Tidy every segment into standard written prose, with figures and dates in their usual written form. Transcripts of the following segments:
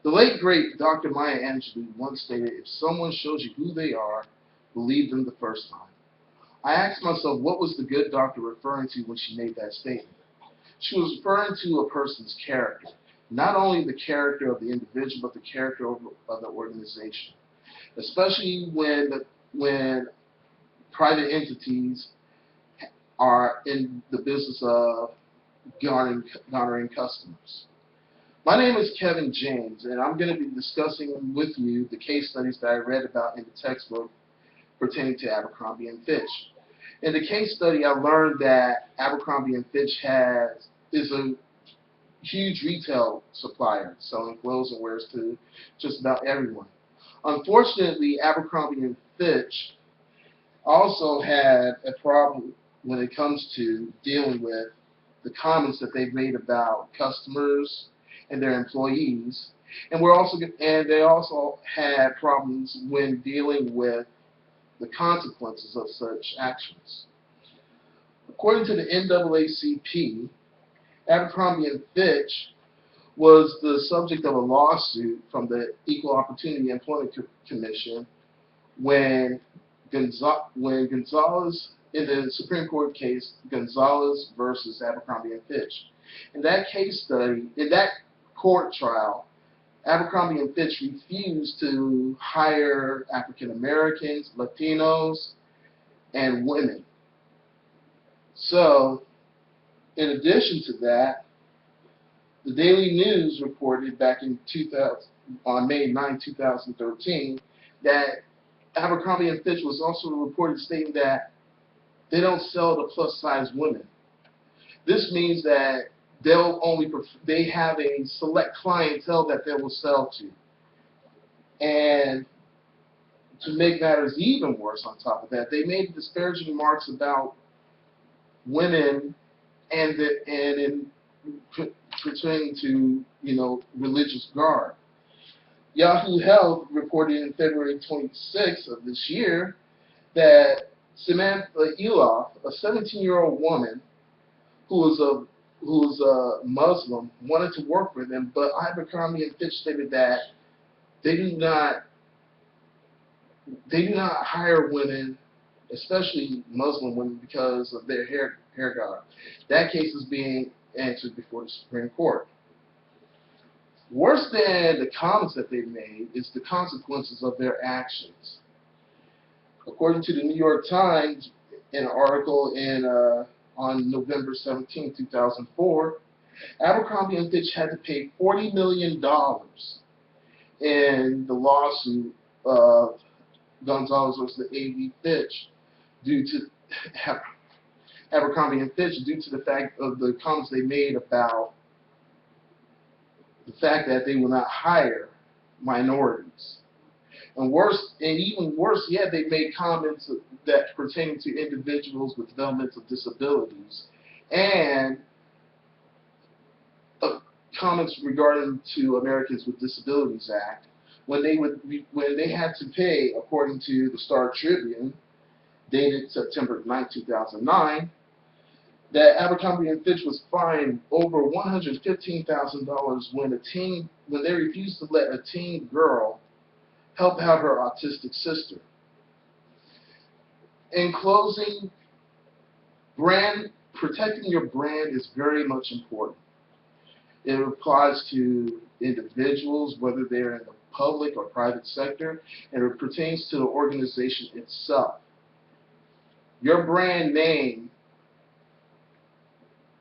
The late, great Dr. Maya Angelou once stated, if someone shows you who they are, believe them the first time. I asked myself, what was the good doctor referring to when she made that statement? She was referring to a person's character, not only the character of the individual, but the character of the organization, especially when private entities are in the business of garnering customers. My name is Kevin James, and I'm going to be discussing with you the case studies that I read about in the textbook pertaining to Abercrombie and Fitch. In the case study, I learned that Abercrombie and Fitch is a huge retail supplier, selling clothes and wares to just about everyone. Unfortunately, Abercrombie and Fitch also had a problem when it comes to dealing with the comments that they've made about customers and their employees, and they also had problems when dealing with the consequences of such actions. According to the NAACP, Abercrombie and Fitch was the subject of a lawsuit from the Equal Opportunity Employment Commission when Gonzalez, in the Supreme Court case, Gonzalez versus Abercrombie and Fitch. In that case study, in that court trial, Abercrombie and Fitch refused to hire African Americans, Latinos, and women. So, in addition to that, the Daily News reported back on May 9, 2013, that Abercrombie and Fitch was also reported stating that they don't sell to plus-size women. This means that they have a select clientele that they will sell to. And to make matters even worse on top of that, they made disparaging remarks about women and in pertaining to, religious garb. Yahoo Health reported in February 26th of this year that Samantha Eloff, a 17-year-old woman who was a Muslim, wanted to work for them, but Abercrombie and Fitch stated that they do not hire women, especially Muslim women, because of their hair garb. That case is being answered before the Supreme Court. Worse than the comments that they've made is the consequences of their actions. According to the New York Times, in an article on November 17, 2004, Abercrombie and Fitch had to pay $40 million in the lawsuit of Gonzalez versus A.B. Fitch due to Abercrombie and Fitch due to the fact of the comments they made about the fact that they will not hire minorities. And even worse yet, they made comments that pertain to individuals with developmental disabilities, and comments regarding to Americans with Disabilities Act, when they had to pay, according to the Star Tribune, dated September 9, 2009, that Abercrombie and Fitch was fined over $115,000 when they refused to let a teen girl help out her autistic sister. In closing, protecting your brand is very much important. It applies to individuals, whether they're in the public or private sector, and it pertains to the organization itself. Your brand name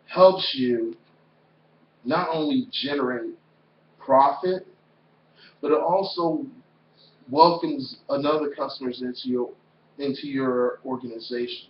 helps you not only generate profit, but it also welcomes another customers into your organization.